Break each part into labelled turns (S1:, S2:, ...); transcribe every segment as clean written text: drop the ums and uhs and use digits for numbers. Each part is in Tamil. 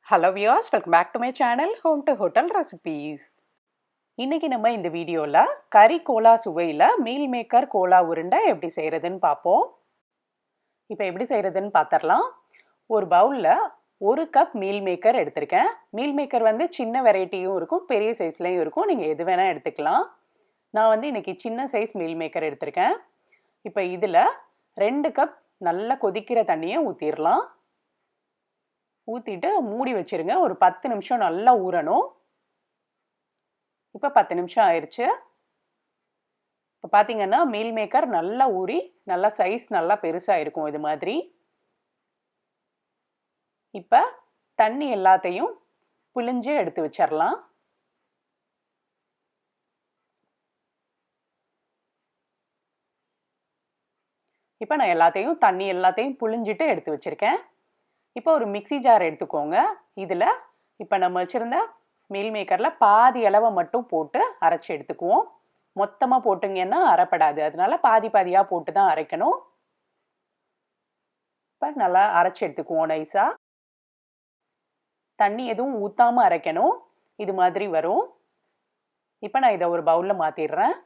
S1: Hello viewers, welcome back to my channel Home to Hotel Recipes. இன்னைக்கு நம்ம இந்த வீடியோல கறி கோலா சுவையில மீல் மேக்கர் கோலா உருண்டை எப்படி செய்யறதுன்னு பார்ப்போம். இப்போ எப்படி செய்யறதுன்னு பார்த்தறலாம். ஒரு பவுல்ல 1 கப் மீல் மேக்கர் எடுத்திருக்கேன். மீல் மேக்கர் வந்து சின்ன வெரைட்டியும் இருக்கும், பெரிய சைஸ்லயும் இருக்கும். நீங்க எது வேணா எடுத்துக்கலாம். நான் வந்து இன்னைக்கு சின்ன சைஸ் மீல் மேக்கர் எடுத்திருக்கேன். இப்போ இதுல 2 கப் நல்லா கொதிக்கிற தண்ணியை ஊத்திரலாம். ஊத்திட்டு மூடி வச்சிருங்க. ஒரு 10 நிமிஷம் நல்லா ஊறணும். இப்போ 10 நிமிஷம் ஆயிருச்சு. இப்போ பார்த்தீங்கன்னா மீல் மேக்கர் நல்லா ஊறி நல்லா சைஸ் நல்லா பெருசா இருக்கும் இது மாதிரி. இப்போ தண்ணி எல்லாத்தையும் புழிஞ்சு எடுத்து வச்சிடலாம். இப்போ நான் தண்ணி எல்லாத்தையும் புழிஞ்சிட்டு எடுத்து வச்சிருக்கேன். இப்போ ஒரு மிக்ஸி ஜார் எடுத்துக்கோங்க. இதில் இப்போ நம்ம வச்சுருந்த மீல் மேக்கரில் பாதி அளவை மட்டும் போட்டு அரைச்சி எடுத்துக்குவோம். மொத்தமாக போட்டுங்கன்னா அரைப்படாது, அதனால பாதி பாதியாக போட்டு தான் அரைக்கணும். இப்போ நல்லா அரைச்சி எடுத்துக்குவோம் நைஸாக. தண்ணி எதுவும் ஊற்றாமல் அரைக்கணும். இது மாதிரி வரும். இப்போ நான் இதை ஒரு பவுலில் மாற்றிடுறேன்.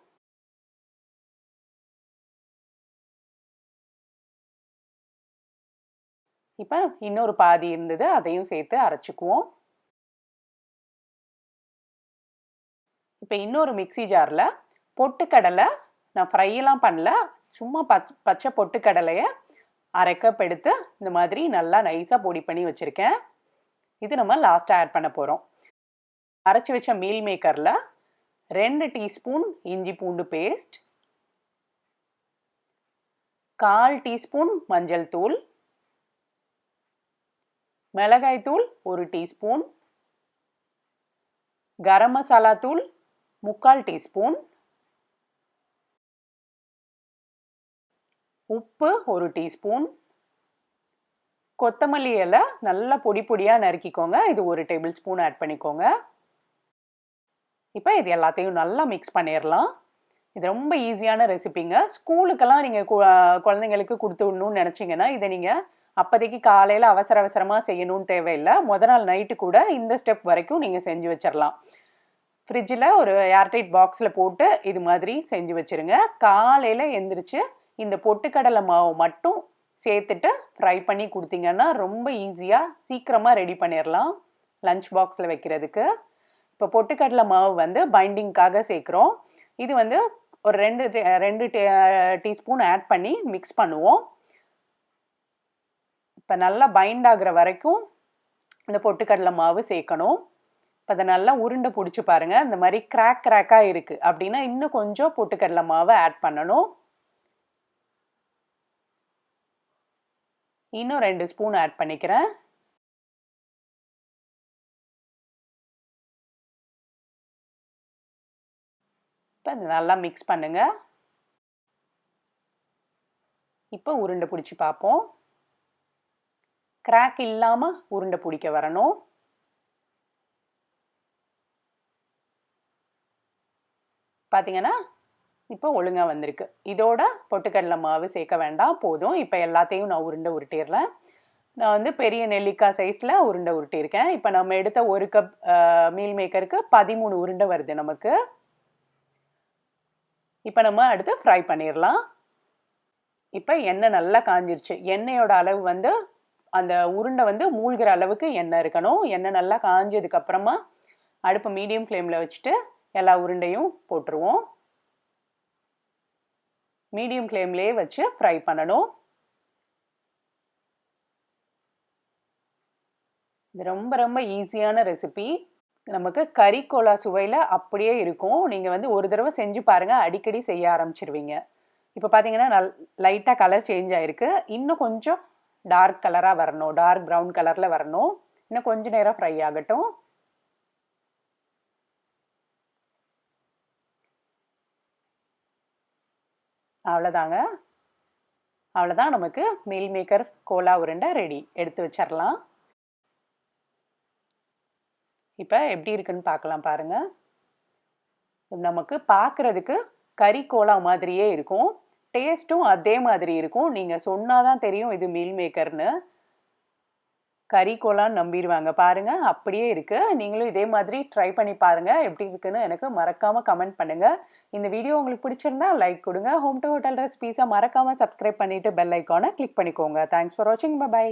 S1: இப்போ இன்னொரு பாதி இருந்தது, அதையும் சேர்த்து அரைச்சிக்குவோம். இப்போ இன்னொரு மிக்ஸி ஜாரில் பொட்டுக்கடலை, நான் ஃப்ரையெல்லாம் பண்ணல, சும்மா பச்சை பொட்டுக்கடலையை அரை கப் எடுத்து இந்த மாதிரி நல்லா நைஸாக பொடி பண்ணி வச்சுருக்கேன். இது நம்ம லாஸ்ட்டாக ஆட் பண்ண போகிறோம். அரைச்சி வச்ச மீல் மேக்கரில் 2 டீஸ்பூன் இஞ்சி பூண்டு பேஸ்ட், 1/4 டீஸ்பூன் மஞ்சள் தூள், மிளகாய் தூள் 1 டீஸ்பூன், கரம் மசாலா தூள் 3/4 டீஸ்பூன், உப்பு 1 டீஸ்பூன், கொத்தமல்லி இலை நல்லா பொடி பொடியாக நறுக்கிக்கோங்க. இது 1 டேபிள் ஸ்பூன் ஆட் பண்ணிக்கோங்க. இப்போ இது எல்லாத்தையும் நல்லா மிக்ஸ் பண்ணிடலாம். இது ரொம்ப ஈஸியான ரெசிபிங்க. ஸ்கூலுக்கெல்லாம் நீங்கள் குழந்தைங்களுக்கு கொடுத்து விடணும்னு நினச்சிங்கன்னா இதை நீங்கள் அப்போதைக்கு காலையில் அவசரமாக செய்யணும்னு தேவையில்லை. நாள் நைட்டு கூட இந்த ஸ்டெப் வரைக்கும் நீங்கள் செஞ்சு வச்சிடலாம். ஃப்ரிட்ஜில் ஒரு ஏர்டைட் பாக்ஸில் போட்டு இது மாதிரி செஞ்சு வச்சுருங்க. காலையில் எந்திரிச்சு இந்த பொட்டுக்கடலை மாவு மட்டும் சேர்த்துட்டு ஃப்ரை பண்ணி கொடுத்தீங்கன்னா ரொம்ப ஈஸியாக சீக்கிரமாக ரெடி பண்ணிடலாம் லஞ்ச் பாக்ஸில் வைக்கிறதுக்கு. இப்போ பொட்டுக்கடலை மாவு வந்து பைண்டிங்காக சேர்க்குறோம். இது வந்து ஒரு 2 டீஸ்பூன் ஆட் பண்ணி மிக்ஸ் பண்ணுவோம். இப்போ நல்லா பைண்ட் ஆகுற வரைக்கும் இந்த பொட்டுக்கடலை மாவு சேர்க்கணும். இப்போ அதை நல்லா உருண்டை பிடிச்சி பாருங்கள். இந்த மாதிரி கிராக்காக இருக்குது அப்படின்னா இன்னும் கொஞ்சம் பொட்டுக்கடலை மாவை ஆட் பண்ணணும். இன்னும் 2 ஸ்பூன் ஆட் பண்ணிக்கிறேன். இப்போ நல்லா மிக்ஸ் பண்ணுங்க. இப்போ உருண்டை பிடிச்சி பார்ப்போம். கிராக் இல்லாமல் உருண்டை பிடிக்க வரணும். பார்த்தீங்கன்னா இப்போ ஒழுங்காக வந்திருக்கு. இதோட பொட்டுக்கடலை மாவு சேர்க்க வேண்டாம், போதும். இப்போ எல்லாத்தையும் நான் உருண்டை உருட்டிடுறேன். நான் வந்து பெரிய நெல்லிக்காய் சைஸில் உருண்டை உருட்டியிருக்கேன். இப்போ நம்ம எடுத்த 1 கப் மீல் மேக்கருக்கு 13 உருண்டை வருது நமக்கு. இப்போ நம்ம அடுத்து ஃப்ரை பண்ணிடலாம். இப்போ எண்ணெய் நல்லா காஞ்சிருச்சு. எண்ணெயோட அளவு வந்து அந்த உருண்டை வந்து மூழ்கிற அளவுக்கு எண்ணெய் இருக்கணும். எண்ணெய் நல்லா காஞ்சதுக்கப்புறமா அடுப்பு மீடியம் ஃப்ளேமில் வச்சுட்டு எல்லா உருண்டையும் போட்டுருவோம். மீடியம் ஃப்ளேம்லேயே வச்சு ஃப்ரை பண்ணணும். இது ரொம்ப ரொம்ப ஈஸியான ரெசிபி. நமக்கு கறி கோலா சுவையில் அப்படியே இருக்கும். நீங்கள் வந்து ஒரு தடவை செஞ்சு பாருங்கள், அடிக்கடி செய்ய ஆரம்பிச்சிருவீங்க. இப்போ பார்த்தீங்கன்னா லைட்டாக கலர் சேஞ்ச் ஆகிருக்கு. இன்னும் கொஞ்சம் டார்க் கலராக வரணும், டார்க் ப்ரௌன் கலரில் வரணும். இன்னும் கொஞ்சம் நேரம் ஃப்ரை ஆகட்டும். அவ்வளோதாங்க. அவ்வளோதான், நமக்கு மீல் மேக்கர் கோலா உருண்டை ரெடி. எடுத்து வச்சிடலாம். இப்போ எப்படி இருக்குன்னு பார்க்கலாம் பாருங்க. நமக்கு பார்க்குறதுக்கு கறி கோலா மாதிரியே இருக்கும். டேஸ்ட்டும் அதே மாதிரி இருக்கும். நீங்கள் சொன்னாதான் தெரியும் இது மீல் மேக்கர்னு. கறி கோலான்னு நம்பிடுவாங்க பாருங்க. அப்படியே இருக்கு. நீங்களும் இதே மாதிரி ட்ரை பண்ணி பாருங்க. எப்படி இருக்குன்னு எனக்கு மறக்காம கமெண்ட் பண்ணுங்க. இந்த வீடியோ உங்களுக்கு பிடிச்சிருந்தா லைக் கொடுங்க. ஹோம் டு ஹோட்டல் ரெசிபீஸை மறக்காம சப்ஸ்கிரைப் பண்ணிட்டு பெல் ஐக்கானை கிளிக் பண்ணிக்கோங்க. தேங்க்ஸ் ஃபார் வாட்சிங். பை.